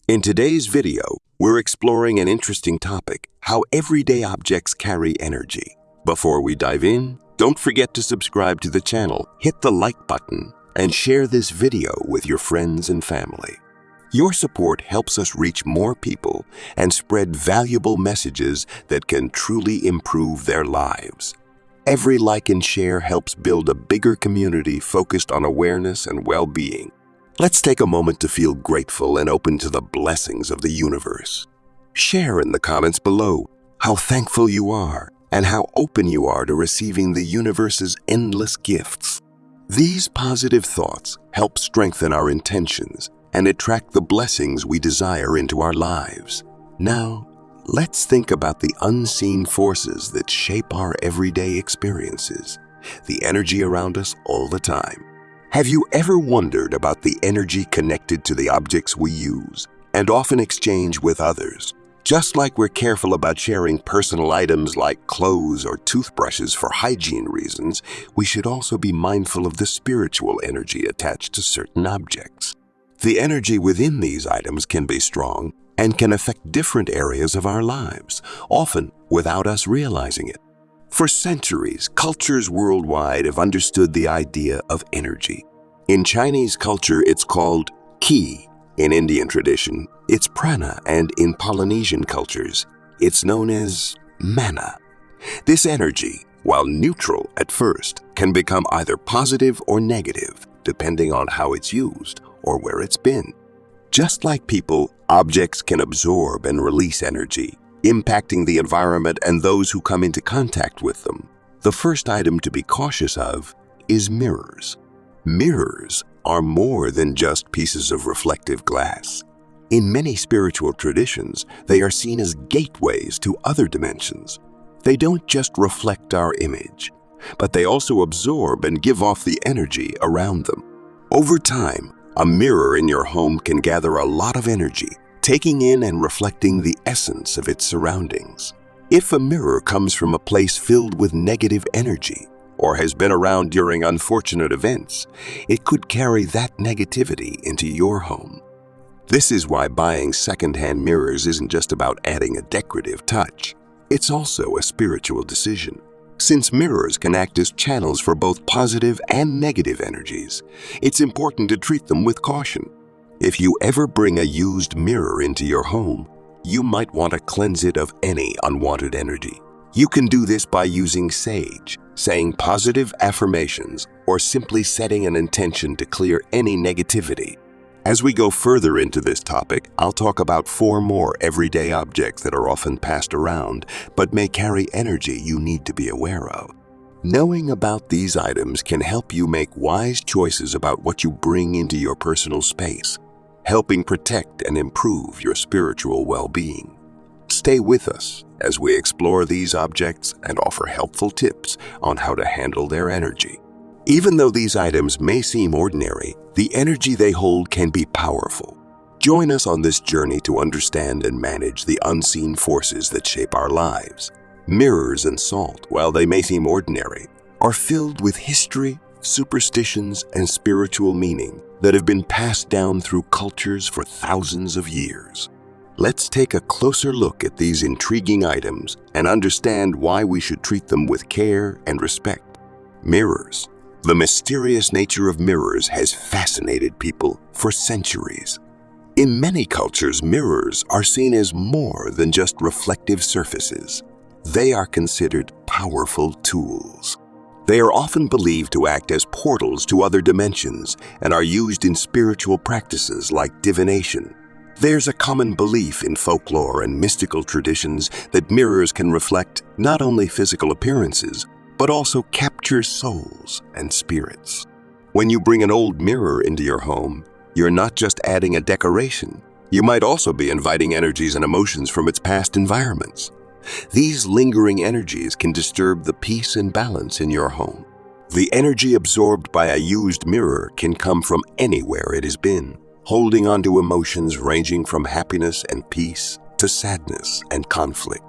In today's video, we're exploring an interesting topic, how everyday objects carry energy. Before we dive in, don't forget to subscribe to the channel, hit the like button, and share this video with your friends and family. Your support helps us reach more people and spread valuable messages that can truly improve their lives. Every like and share helps build a bigger community focused on awareness and well-being. Let's take a moment to feel grateful and open to the blessings of the universe. Share in the comments below how thankful you are and how open you are to receiving the universe's endless gifts. These positive thoughts help strengthen our intentions and attract the blessings we desire into our lives. Now, let's think about the unseen forces that shape our everyday experiences, the energy around us all the time. Have you ever wondered about the energy connected to the objects we use and often exchange with others? Just like we're careful about sharing personal items like clothes or toothbrushes for hygiene reasons, we should also be mindful of the spiritual energy attached to certain objects. The energy within these items can be strong and can affect different areas of our lives, often without us realizing it. For centuries, cultures worldwide have understood the idea of energy. In Chinese culture, it's called qi. In Indian tradition, it's prana, and in Polynesian cultures, it's known as mana. This energy, while neutral at first, can become either positive or negative, depending on how it's used or where it's been. Just like people, objects can absorb and release energy, impacting the environment and those who come into contact with them. The first item to be cautious of is mirrors. Mirrors are more than just pieces of reflective glass. In many spiritual traditions, they are seen as gateways to other dimensions. They don't just reflect our image, but they also absorb and give off the energy around them. Over time, a mirror in your home can gather a lot of energy, taking in and reflecting the essence of its surroundings. If a mirror comes from a place filled with negative energy or has been around during unfortunate events, it could carry that negativity into your home. This is why buying secondhand mirrors isn't just about adding a decorative touch. It's also a spiritual decision. Since mirrors can act as channels for both positive and negative energies, it's important to treat them with caution. If you ever bring a used mirror into your home, you might want to cleanse it of any unwanted energy. You can do this by using sage, saying positive affirmations, or simply setting an intention to clear any negativity. As we go further into this topic, I'll talk about 4 more everyday objects that are often passed around, but may carry energy you need to be aware of. Knowing about these items can help you make wise choices about what you bring into your personal space, helping protect and improve your spiritual well-being. Stay with us as we explore these objects and offer helpful tips on how to handle their energy. Even though these items may seem ordinary, the energy they hold can be powerful. Join us on this journey to understand and manage the unseen forces that shape our lives. Mirrors and salt, while they may seem ordinary, are filled with history, superstitions, and spiritual meaning that have been passed down through cultures for thousands of years. Let's take a closer look at these intriguing items and understand why we should treat them with care and respect. Mirrors. The mysterious nature of mirrors has fascinated people for centuries. In many cultures, mirrors are seen as more than just reflective surfaces. They are considered powerful tools. They are often believed to act as portals to other dimensions and are used in spiritual practices like divination. There's a common belief in folklore and mystical traditions that mirrors can reflect not only physical appearances, but also capture souls and spirits. When you bring an old mirror into your home, you're not just adding a decoration. You might also be inviting energies and emotions from its past environments. These lingering energies can disturb the peace and balance in your home. The energy absorbed by a used mirror can come from anywhere it has been, holding on to emotions ranging from happiness and peace to sadness and conflict.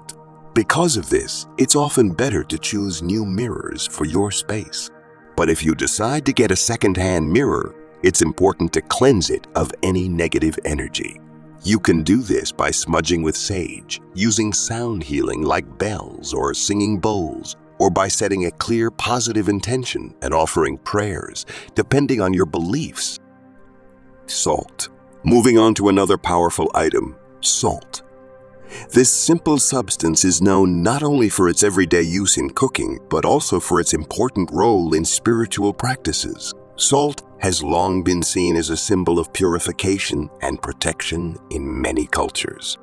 Because of this, it's often better to choose new mirrors for your space. But if you decide to get a second-hand mirror, it's important to cleanse it of any negative energy. You can do this by smudging with sage, using sound healing like bells or singing bowls, or by setting a clear positive intention and offering prayers, depending on your beliefs. Salt. Moving on to another powerful item, salt. This simple substance is known not only for its everyday use in cooking, but also for its important role in spiritual practices. Salt has long been seen as a symbol of purification and protection in many cultures.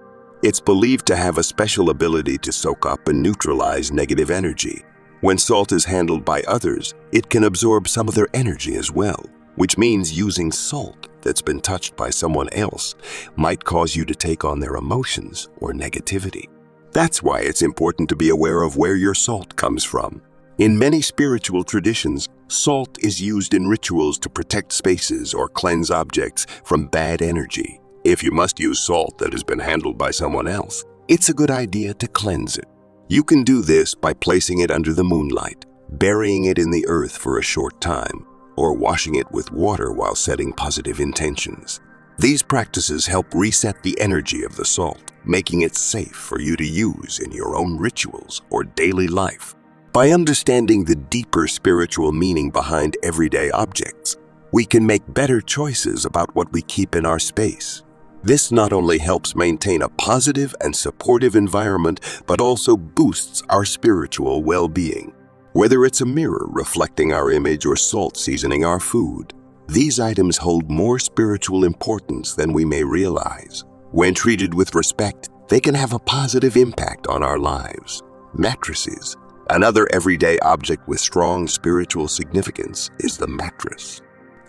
It's believed to have a special ability to soak up and neutralize negative energy. When salt is handled by others, it can absorb some of their energy as well, which means using salt that's been touched by someone else might cause you to take on their emotions or negativity. That's why it's important to be aware of where your salt comes from. In many spiritual traditions, salt is used in rituals to protect spaces or cleanse objects from bad energy. If you must use salt that has been handled by someone else, it's a good idea to cleanse it. You can do this by placing it under the moonlight, burying it in the earth for a short time, or washing it with water while setting positive intentions. These practices help reset the energy of the salt, making it safe for you to use in your own rituals or daily life. By understanding the deeper spiritual meaning behind everyday objects, we can make better choices about what we keep in our space. This not only helps maintain a positive and supportive environment, but also boosts our spiritual well-being. Whether it's a mirror reflecting our image or salt seasoning our food, these items hold more spiritual importance than we may realize. When treated with respect, they can have a positive impact on our lives. Mattresses. Another everyday object with strong spiritual significance is the mattress.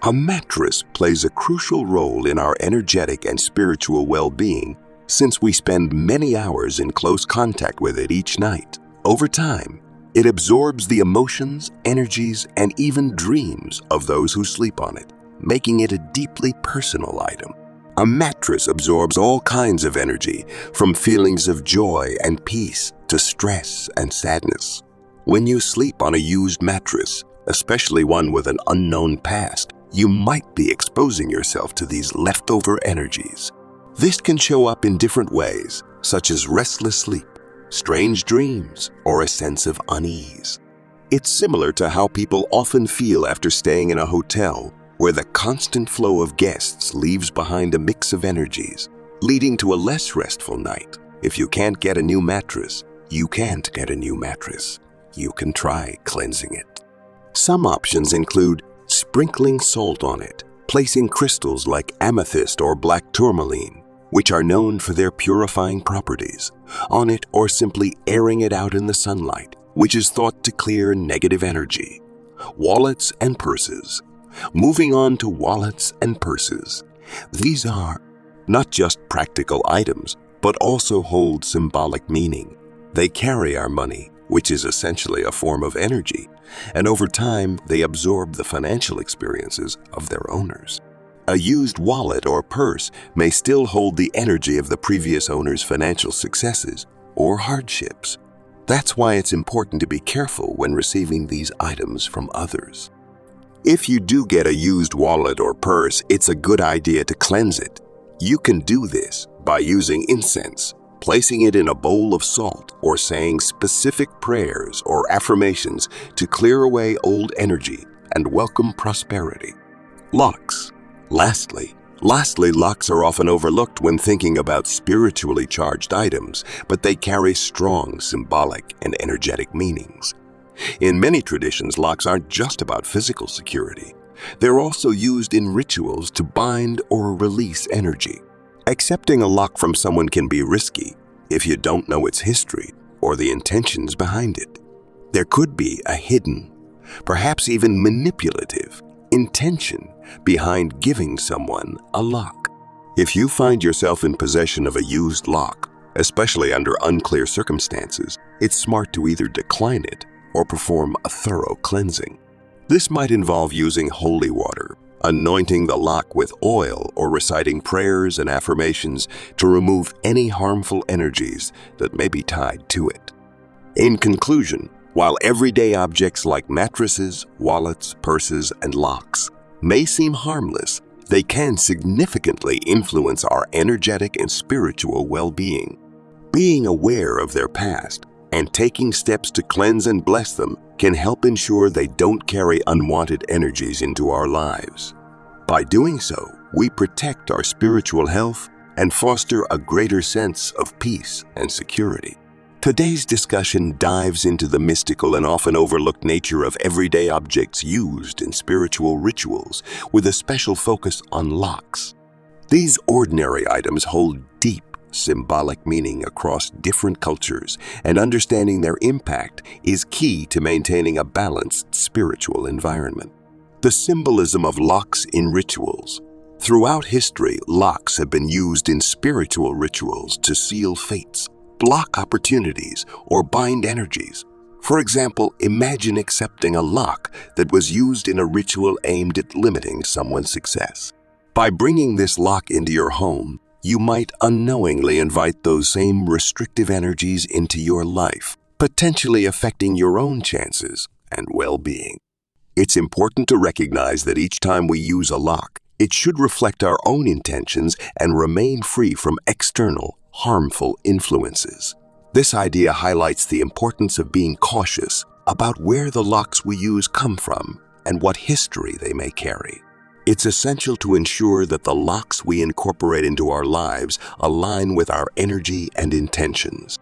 A mattress plays a crucial role in our energetic and spiritual well-being since we spend many hours in close contact with it each night. Over time, it absorbs the emotions, energies, and even dreams of those who sleep on it, making it a deeply personal item. A mattress absorbs all kinds of energy, from feelings of joy and peace to stress and sadness. When you sleep on a used mattress, especially one with an unknown past, you might be exposing yourself to these leftover energies. This can show up in different ways, such as restless sleep, strange dreams, or a sense of unease. It's similar to how people often feel after staying in a hotel, where the constant flow of guests leaves behind a mix of energies, leading to a less restful night. If you can't get a new mattress, you can't get a new mattress. You can try cleansing it. Some options include sprinkling salt on it, placing crystals like amethyst or black tourmaline, which are known for their purifying properties, on it, or simply airing it out in the sunlight, which is thought to clear negative energy. Wallets and purses. Moving on to wallets and purses. These are not just practical items, but also hold symbolic meaning. They carry our money, which is essentially a form of energy, and over time they absorb the financial experiences of their owners. A used wallet or purse may still hold the energy of the previous owner's financial successes or hardships. That's why it's important to be careful when receiving these items from others. If you do get a used wallet or purse, it's a good idea to cleanse it. You can do this by using incense, placing it in a bowl of salt, or saying specific prayers or affirmations to clear away old energy and welcome prosperity. Locks. Lastly, locks are often overlooked when thinking about spiritually charged items, but they carry strong symbolic and energetic meanings. In many traditions, locks aren't just about physical security. They're also used in rituals to bind or release energy. Accepting a lock from someone can be risky if you don't know its history or the intentions behind it. There could be a hidden, perhaps even manipulative, intention behind giving someone a lock. If you find yourself in possession of a used lock, especially under unclear circumstances, it's smart to either decline it or perform a thorough cleansing. This might involve using holy water, anointing the lock with oil, or reciting prayers and affirmations to remove any harmful energies that may be tied to it. In conclusion, while everyday objects like mattresses, wallets, purses, and locks may seem harmless, They can significantly influence our energetic and spiritual well-being. Being aware of their past and taking steps to cleanse and bless them can help ensure they don't carry unwanted energies into our lives. By doing so, we protect our spiritual health and foster a greater sense of peace and security. Today's discussion dives into the mystical and often overlooked nature of everyday objects used in spiritual rituals, with a special focus on locks. These ordinary items hold deep symbolic meaning across different cultures, and understanding their impact is key to maintaining a balanced spiritual environment. The symbolism of locks in rituals. Throughout history, locks have been used in spiritual rituals to seal fates, block opportunities, or bind energies. For example, imagine accepting a lock that was used in a ritual aimed at limiting someone's success. By bringing this lock into your home, you might unknowingly invite those same restrictive energies into your life, potentially affecting your own chances and well-being. It's important to recognize that each time we use a lock, it should reflect our own intentions and remain free from external, harmful influences. This idea highlights the importance of being cautious about where the locks we use come from and what history they may carry. It's essential to ensure that the locks we incorporate into our lives align with our energy and intentions.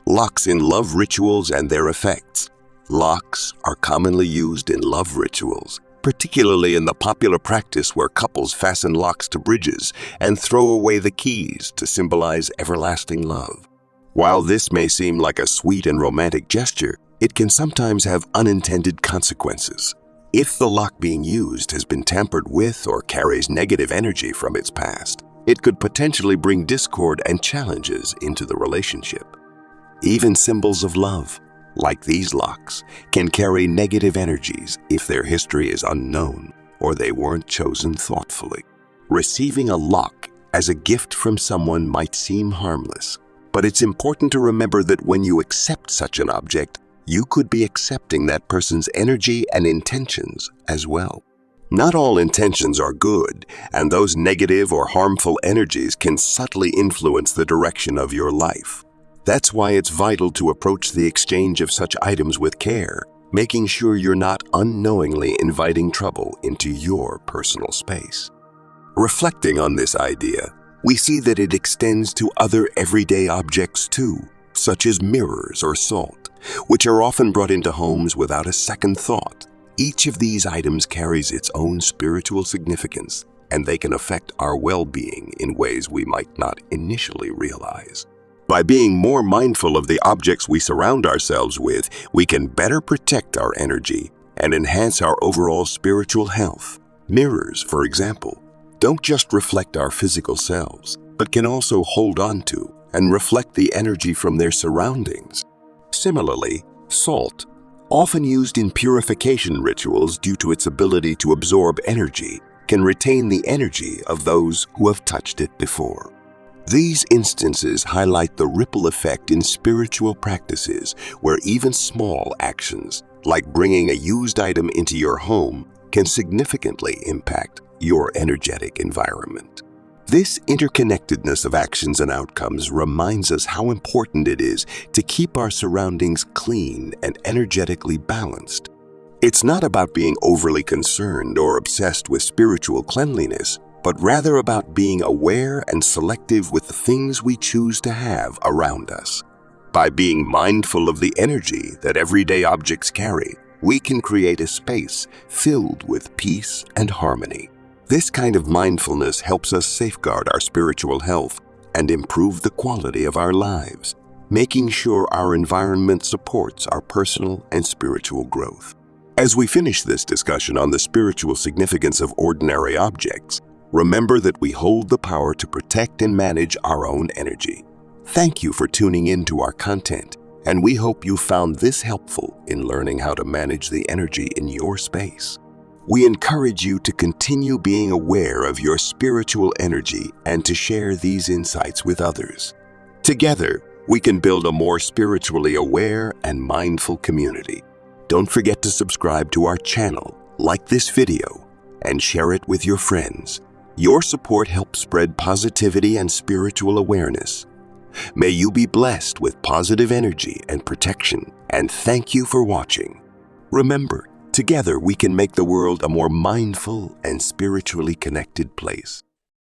Locks in love rituals and their effects. Locks are commonly used in love rituals, particularly in the popular practice where couples fasten locks to bridges and throw away the keys to symbolize everlasting love. While this may seem like a sweet and romantic gesture, it can sometimes have unintended consequences. If the lock being used has been tampered with or carries negative energy from its past, it could potentially bring discord and challenges into the relationship. Even symbols of love, like these locks, can carry negative energies if their history is unknown or they weren't chosen thoughtfully. Receiving a lock as a gift from someone might seem harmless, but it's important to remember that when you accept such an object, you could be accepting that person's energy and intentions as well. Not all intentions are good, and those negative or harmful energies can subtly influence the direction of your life. That's why it's vital to approach the exchange of such items with care, making sure you're not unknowingly inviting trouble into your personal space. Reflecting on this idea, we see that it extends to other everyday objects too, such as mirrors or salt, which are often brought into homes without a second thought. Each of these items carries its own spiritual significance, and they can affect our well-being in ways we might not initially realize. By being more mindful of the objects we surround ourselves with, we can better protect our energy and enhance our overall spiritual health. Mirrors, for example, don't just reflect our physical selves, but can also hold on to and reflect the energy from their surroundings. Similarly, salt, often used in purification rituals due to its ability to absorb energy, can retain the energy of those who have touched it before. These instances highlight the ripple effect in spiritual practices where even small actions, like bringing a used item into your home, can significantly impact your energetic environment. This interconnectedness of actions and outcomes reminds us how important it is to keep our surroundings clean and energetically balanced. It's not about being overly concerned or obsessed with spiritual cleanliness, but rather about being aware and selective with the things we choose to have around us. By being mindful of the energy that everyday objects carry, we can create a space filled with peace and harmony. This kind of mindfulness helps us safeguard our spiritual health and improve the quality of our lives, making sure our environment supports our personal and spiritual growth. As we finish this discussion on the spiritual significance of ordinary objects, remember that we hold the power to protect and manage our own energy. Thank you for tuning in to our content, and we hope you found this helpful in learning how to manage the energy in your space. We encourage you to continue being aware of your spiritual energy and to share these insights with others. Together, we can build a more spiritually aware and mindful community. Don't forget to subscribe to our channel, like this video, and share it with your friends. Your support helps spread positivity and spiritual awareness. May you be blessed with positive energy and protection, and thank you for watching. Remember, together we can make the world a more mindful and spiritually connected place.